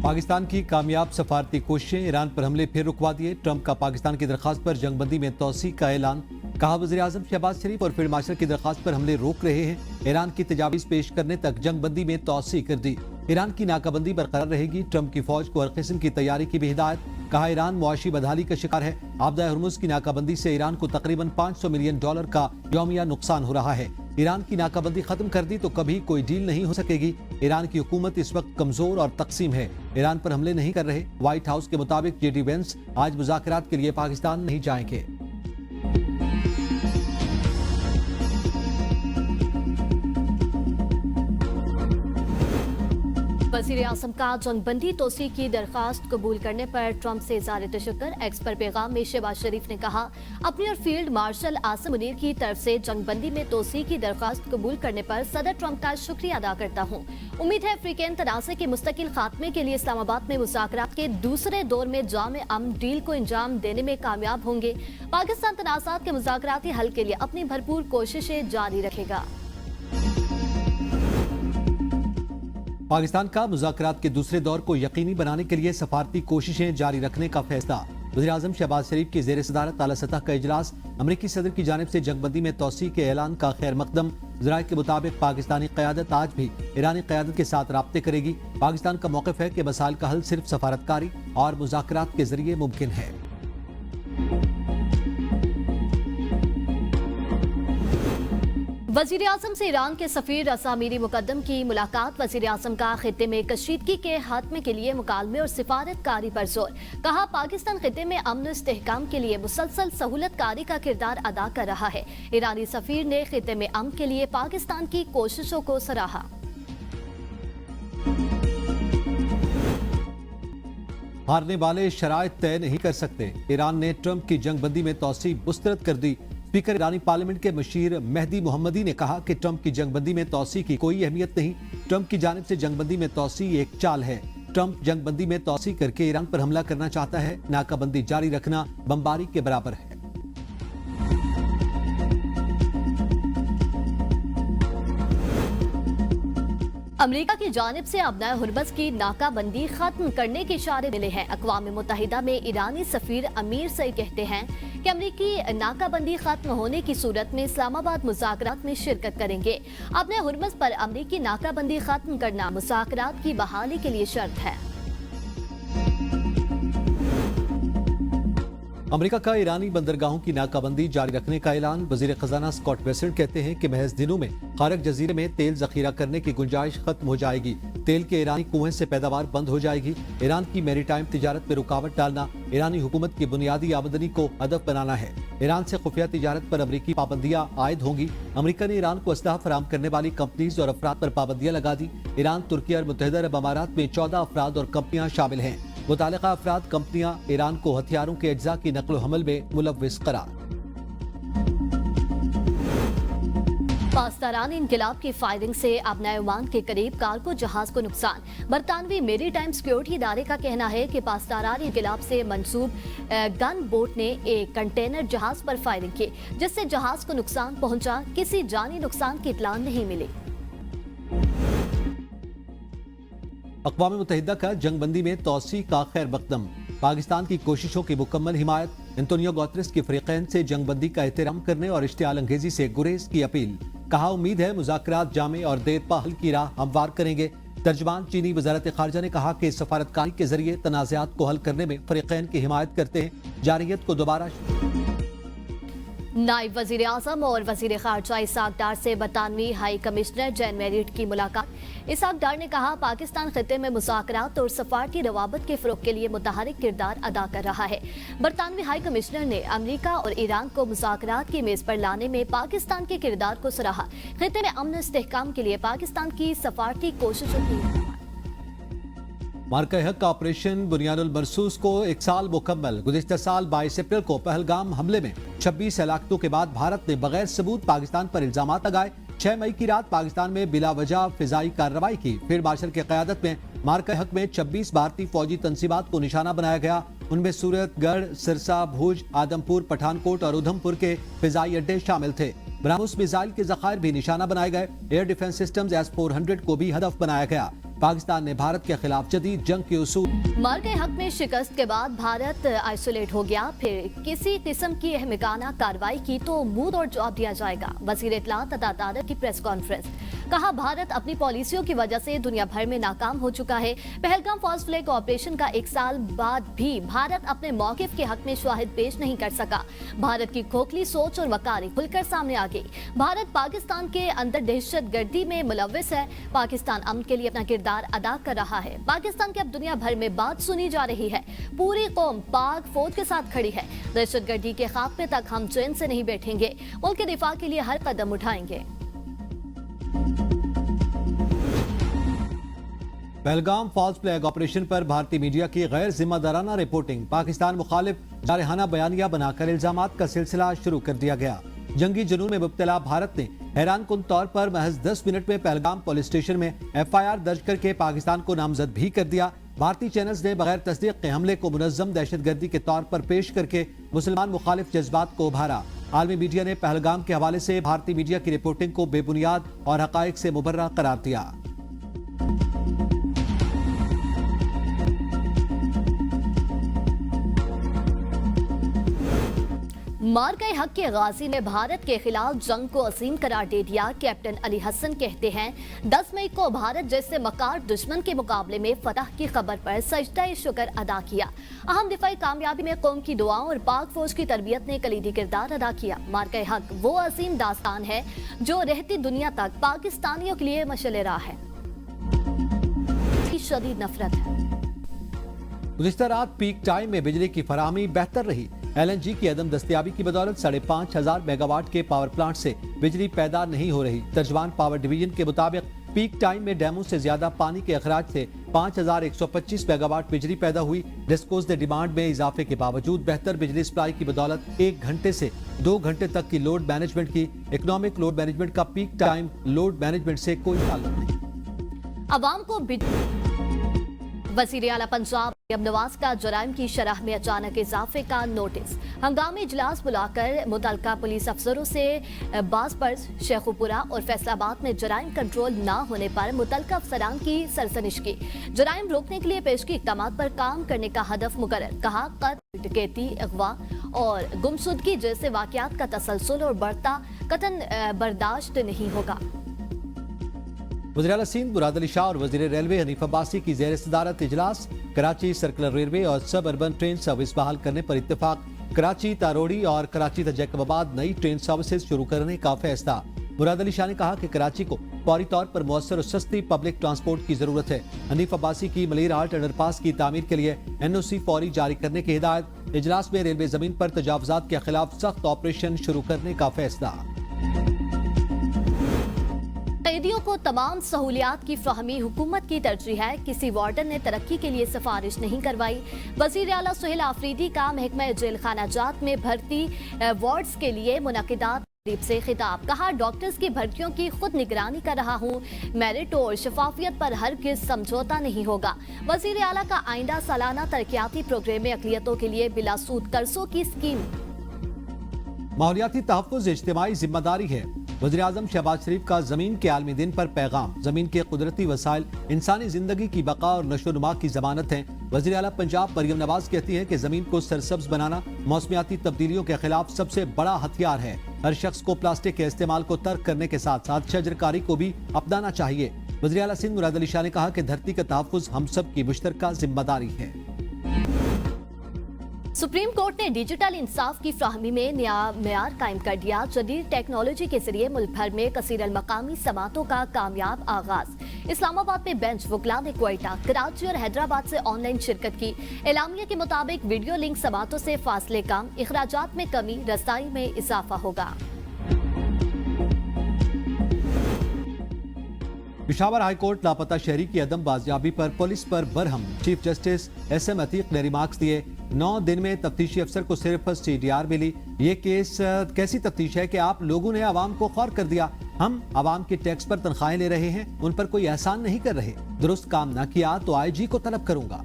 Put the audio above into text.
पाकिस्तान की कामयाब सफारती कोशिशें, ईरान पर हमले फिर रुकवा दिए। ट्रंप का पाकिस्तान की दरखास्त पर जंगबंदी में तोसी का ऐलान। कहा वज़ीर आज़म शहबाज शरीफ और फील्ड मार्शल की दरखास्त पर हमले रोक रहे हैं। ईरान की तजावीज़ पेश करने तक जंगबंदी में तोसी कर दी। ईरान की नाकाबंदी बरकरार रहेगी। ट्रंप की फौज को हर किस्म की तैयारी की भी हिदायत। कहा ईरान मुआशी बदहाली का शिकार है। आपदा हुर्मुज की नाकाबंदी से ईरान को तकरीबन $500 मिलियन का यौमिया नुकसान हो रहा है। ईरान की नाकाबंदी खत्म कर दी तो कभी कोई डील नहीं हो सकेगी। ईरान की हुकूमत इस वक्त कमजोर और तकसीम है। ईरान पर हमले नहीं कर रहे। व्हाइट हाउस के मुताबिक JD वेंस आज मुज़ाकरात के लिए पाकिस्तान नहीं जाएंगे। वज़ीर आज़म का जंगबंदी तोसी की दरखास्त कबूल करने पर ट्रंप से इज़हार तशक्कुर। एक्स पर पैगाम में शहबाज शरीफ ने कहा, अपनी और फील्ड मार्शल आसिम मुनीर की तरफ से जंगबंदी में तोसी की दरखास्त कबूल करने पर सदर ट्रंप का शुक्रिया अदा करता हूँ। उम्मीद है अफ्रीकन तनाज़े के मुस्तकिल खात्मे के लिए इस्लामाबाद में मुज़ाकरात के दूसरे दौर में जामे अमन डील को अंजाम देने में कामयाब होंगे। पाकिस्तान तनाज़ात के मुज़ाकराती हल के लिए अपनी भरपूर कोशिशें जारी रखेगा। पाकिस्तान का मुज़ाकरात के दूसरे दौर को यकीनी बनाने के लिए सफारती कोशिशें जारी रखने का फैसला। वज़ीर आज़म शहबाज शरीफ की ज़ेर सदारत आला सतह का इजलास। अमरीकी सदर की जानिब से जंगबंदी में तोसी के ऐलान का खैर मकदम। ज़राए के मुताबिक पाकिस्तानी क़यादत आज भी ईरानी क़यादत के साथ राब्ते करेगी। पाकिस्तान का मौक़िफ़ है कि मसाइल का हल सिर्फ सफारतकारी और मुज़ाकरात के जरिए मुमकिन है। वज़ीर आज़म से ईरान के सफ़ीर रज़ा मीरी मुक़द्दम की मुलाकात। वज़ीर आज़म का खित्ते में कशीदगी के खात्मे के लिए मुकालमे और सिफारतकारी पर जोर। कहा पाकिस्तान खित्ते में अमन इस्तेहकाम के लिए मुसलसल सहूलतकारी का किरदार अदा कर रहा है। ईरानी सफ़ीर ने खित्ते में अमन के लिए पाकिस्तान की कोशिशों को सराहा। हारने वाले शराइत तय नहीं कर सकते। ईरान ने ट्रंप की जंगबंदी में तोसी मुस्तरद कर दी। स्पीकर ईरानी पार्लियामेंट के मशीर मेहदी मोहम्मदी ने कहा कि ट्रंप की जंगबंदी में तोसी की कोई अहमियत नहीं। ट्रंप की जानिब से जंगबंदी में तोसी एक चाल है। ट्रंप जंगबंदी में तोसी करके ईरान पर हमला करना चाहता है। नाकाबंदी जारी रखना बमबारी के बराबर है। अमेरिका की जानिब से अपना हुर्मुज की नाकाबंदी खत्म करने के इशारे मिले हैं। अक़वाम मुत्तहिदा में ईरानी सफ़ीर अमीर सईद कहते हैं कि अमेरिकी नाकाबंदी खत्म होने की सूरत में इस्लामाबाद मुज़ाकरात में शिरकत करेंगे। अपने हुर्मुज पर अमेरिकी नाकाबंदी खत्म करना मुज़ाकरात की बहाली के लिए शर्त है। अमेरिका का ईरानी बंदरगाहों की नाकाबंदी जारी रखने का ऐलान। वजीर खजाना स्कॉट बेसेंट कहते हैं कि महज दिनों में खारक जजीरे में तेल जखीरा करने की गुंजाइश खत्म हो जाएगी। तेल के ईरानी कुएं से पैदावार बंद हो जाएगी। ईरान की मैरीटाइम तिजारत में रुकावट डालना ईरानी हुकूमत की बुनियादी आमदनी को हदफ बनाना है। ईरान से खुफिया तिजारत पर अमरीकी पाबंदियां आयद होंगी। अमरीका ने ईरान को असलहा फराम करने वाली कंपनीज और अफराद पर पाबंदियां लगा दी। ईरान, तुर्की और मुत्तहिदा अरब अमारात में 14 अफराद और कंपनियां शामिल हैं। मुतालिका अफराद कंपनियां ईरान को हथियारों के अज्जा की नकल हमल में मुलव्विस करार। पासदारान इनकलाब की फायरिंग से अपना ओमान के करीब कार्गो जहाज को नुकसान। बरतानवी मेरी टाइम सिक्योरिटी इदारे का कहना है कि पासदारान इनकलाब से मंसूब गन बोट ने एक कंटेनर जहाज पर फायरिंग की, जिससे जहाज को नुकसान पहुंचा। किसी जानी नुकसान की इत्तला नहीं मिली। अक़वाम मुत्तहिदा का जंगबंदी में तोसी का खैर मकदम। पाकिस्तान की कोशिशों की मुकम्मल हिमायत। एंटोनियो गुतेरेस की फ़रीक़ैन से जंगबंदी का एहतराम करने और इश्तिआल अंगेजी से गुरेज की अपील। कहा उम्मीद है मुज़ाकरात जामे और देरपा हल की राह हमवार करेंगे। तर्जमान चीनी वज़ारत ख़ारिजा ने कहा कि सफारतकारी के जरिए तनाज़ात को हल करने में फ़रीक़ैन की हिमायत करते हैं। जारियत को दोबारा। नायब वज़ीर आज़म और वज़ीर ख़ारिजा इसहाक डार से बरतानवी हाई कमिश्नर जैन मेरिट की मुलाकात। इसहाक डार ने कहा पाकिस्तान खित्ते में मुज़ाकरात और सफारती रवाबत के फ़रोग़ के लिए मुतहरिक किरदार अदा कर रहा है। बरतानवी हाई कमिश्नर ने अमरीका और ईरान को मुज़ाकरात की मेज़ पर लाने में पाकिस्तान के किरदार को सराहा। खित्ते में अमन इस्तेहकाम के लिए पाकिस्तान की सफारती कोशिशों की। मार्का हक का ऑपरेशन बुनियानुल मरसूस को 1 साल मुकम्मल। गुज़िश्ता साल 22 अप्रैल को पहलगाम हमले में 26 हलाकतों के बाद भारत ने बगैर सबूत पाकिस्तान पर इल्जामात लगाए। 6 मई की रात पाकिस्तान में बिला वजह फिजाई कार्रवाई की। फील्ड मार्शल की क़यादत में मार्का हक में 26 भारतीय फौजी तंसीबात को निशाना बनाया गया। उनमें सूरतगढ़, सिरसा, भुज, आदमपुर, पठानकोट और उधमपुर के फिजाई अड्डे शामिल थे। ब्राह्मोस मिसाइल के ज़खायर भी निशाना बनाए गए। एयर डिफेंस सिस्टम्स S-400 को भी हदफ बनाया गया। पाकिस्तान ने भारत के खिलाफ जदीद जंग के उसूल। मर गए हक में शिकस्त के बाद भारत आइसोलेट हो गया, फिर किसी किस्म की अहमकाना कार्रवाई की तो मुंह तोड़ जवाब दिया जाएगा। वजीर इत्तलात अता तारक की प्रेस कॉन्फ्रेंस, कहा भारत अपनी पॉलिसियों की वजह से दुनिया भर में नाकाम हो चुका है। पहलगाम फॉल्स फ्लैग ऑपरेशन का 1 साल बाद भी भारत अपने मौकिफ के हक में शवाहिद पेश नहीं कर सका। भारत की खोखली सोच और वकारी खुलकर सामने आ गई। भारत पाकिस्तान के अंदर दहशत गर्दी में मुलव्विस है। पाकिस्तान अमन के लिए अपना किरदार अदा कर रहा है। पाकिस्तान की अब दुनिया भर में बात सुनी जा रही है। पूरी कौम पाक फौज के साथ खड़ी है। दहशत गर्दी के खात्मे तक हम चैन से नहीं बैठेंगे। मुल्क के दिफा के लिए हर कदम उठाएंगे। पहलगाम फॉल्स फ्लैग ऑपरेशन पर भारतीय मीडिया की गैर जिम्मेदाराना रिपोर्टिंग, पाकिस्तान मुखालिफ जारहाना बयानिया बनाकर इल्जामात का सिलसिला शुरू कर दिया गया। जंगी जुनून में मुब्तला भारत ने हैरान कुन तौर पर महज 10 मिनट में पहलगाम पुलिस स्टेशन में FIR दर्ज करके पाकिस्तान को नामजद भी कर दिया। भारतीय चैनल्स ने बगैर तस्दीक के हमले को मुनज़्ज़म दहशतगर्दी के तौर पर पेश करके मुसलमान मुखालिफ जज्बात को उभारा। आलमी मीडिया ने पहलगाम के हवाले से भारतीय मीडिया की रिपोर्टिंग को बेबुनियाद और हकायक से मुबर्रा करार दिया। मार गए हक के गाजी ने भारत के खिलाफ जंग को अजीम करार दे दिया। कैप्टन अली हसन कहते हैं 10 मई को भारत जैसे मकार दुश्मन के मुकाबले में फतह की खबर पर सजदा शुक्र अदा किया। अहम दिफाई कामयाबी में कौम की दुआओं और पाक फौज की तरबियत ने कलीदी किरदार अदा किया। मार गए हक वो अजीम दास्तान है जो रहती दुनिया तक पाकिस्तानियों के लिए मशअल राह है। शदीद नफरत है। गुज़िश्ता रात पीक टाइम में बिजली की फराहमी बेहतर रही। LNG की अदम दस्तयाबी की बदौलत 5,500 मेगावाट के पावर प्लांट से बिजली पैदा नहीं हो रही। तर्जमान पावर डिवीजन के मुताबिक पीक टाइम में डैमों से ज्यादा पानी के अखराज से 5,125 मेगावाट बिजली पैदा हुई। डिस्कोज ने डिमांड में इजाफे के बावजूद बेहतर बिजली सप्लाई की बदौलत 1 घंटे से 2 घंटे तक की लोड मैनेजमेंट की। इकोनॉमिक लोड मैनेजमेंट का पीक टाइम लोड मैनेजमेंट से कोई ताल्लुक नहीं। अवाम को वज़ीर आला पंजाब मरियम नवाज का जराइम की शरह में अचानक इजाफे का नोटिस। हंगामी इजलास बुलाकर मुतल्लिका पुलिस अफसरों से बासपर्स, शेखुपुरा और फैसलाबाद में जराइम कंट्रोल न होने पर मुतल्लिका अफसरान की सरसनिश की। जराइम रोकने के लिए पेशगी इक़दामात पर काम करने का हदफ मुकर्रर। कहा कत्ल, डकैती, अगवा और गुमशुदगी जैसे वाक़यात का तसलसल और बढ़ता कतन बर्दाश्त नहीं होगा। वज़ीर आला सिंध मुराद अली शाह और वज़ीर रेलवे हनीफ अब्बासी की ज़ेर सदारत इजलास। कराची सर्कुलर रेलवे और सब अर्बन ट्रेन सर्विस बहाल करने पर इत्तेफाक। कराची तारोड़ी और कराची जैकबाबाद नई ट्रेन सर्विसेज शुरू करने का फैसला। मुराद अली शाह ने कहा कि कराची को फौरी तौर पर मुअस्सर और सस्ती पब्लिक ट्रांसपोर्ट की जरूरत है। हनीफ अब्बासी की मलीर हाल्ट अंडरपास की तामीर के लिए NOC फौरी जारी करने की हिदायत। इजलास में रेलवे जमीन पर तजावुजात के खिलाफ सख्त ऑपरेशन शुरू करने का फैसला। कैदियों को तमाम सहूलियात की फ्राहमी हुकूमत की तरजीह है। किसी वार्डन ने तरक्की के लिए सिफारिश नहीं करवाई। वज़ीर आला सुहेल आफरीदी का महकमा जेल खानाजात में भर्ती वार्ड्स के लिए मुनाकिदात से खिताब। कहा डॉक्टर्स की भर्तियों की खुद निगरानी कर रहा हूँ। मेरिट और शफाफियत पर हरगिज़ समझौता नहीं होगा। वज़ीर आला का आइंदा सालाना तरक्याती प्रोग्राम में अक़लियतों के लिए बिलासूद कर्जों की स्कीम। माहौलियाती तहफ़्फ़ुज़ इज्तिमाई जिम्मेदारी है। वज़ीर आज़म शहबाज शरीफ का ज़मीन के आलमी दिन पर पैगाम। ज़मीन के कुदरती वसाइल इंसानी ज़िंदगी की बका और नशोनुमा की ज़मानत हैं। वज़ीर आला पंजाब मरियम नवाज कहती हैं कि ज़मीन को सरसब्ज़ बनाना मौसमियाती तब्दीलियों के खिलाफ सबसे बड़ा हथियार है। हर शख्स को प्लास्टिक के इस्तेमाल को तर्क करने के साथ साथ शजरकारी को भी अपनाना चाहिए। वज़ीर आला सिंध मुराद अली शाह ने कहा कि धरती का तहफ़्फ़ुज़ हम सब की मुश्तरका जिम्मेदारी है। सुप्रीम कोर्ट ने डिजिटल इंसाफ की फ्राहमी में नया मेयार कायम कर दिया। जदीद टेक्नोलॉजी के जरिए मुल्क भर में कसीरल मकामी समातों का कामयाब आगाज। इस्लामाबाद में बेंच वकला ने क्वेटा, कराची और हैदराबाद से ऑनलाइन शिरकत की। एलामिया के मुताबिक वीडियो लिंक समातों से फासले कम, इखराजात में कमी, रसाई में इजाफा होगा। पेशावर हाई कोर्ट लापता शहरी की अदम बाजियाबी पर पुलिस पर Barham. Chief justice SM Atiq ने रिमार्क्स दिए। 9 दिन में तफ्तीशी अफसर को सिर्फ CDR मिली। ये केस कैसी तफ्तीश है कि आप लोगों ने आवाम को ख्वार कर दिया। हम आवाम के टैक्स पर तनख्वाहें ले रहे हैं, उन पर कोई एहसान नहीं कर रहे। दुरुस्त काम ना किया तो IG को तलब करूंगा।